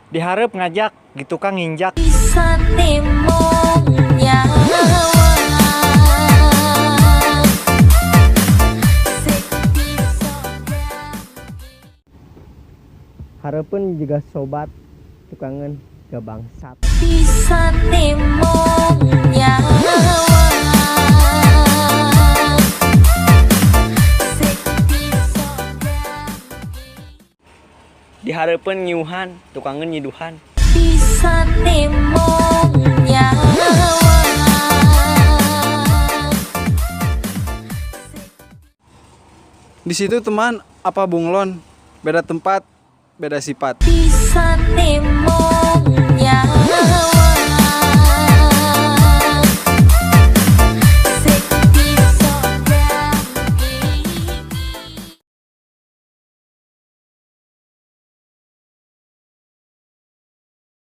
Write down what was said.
Diharap ngajak gitu kan nginjak. Bisa nimong nyawa Hareupeun juga sobat tukangan ke bangsat. bisa nimong nyawa Dihareupeun nyuhan tukangan nyiduhan. bisa nimong nyawa Di situ teman apa bunglon, beda tempat, beda sifat. bisa nimong nyawa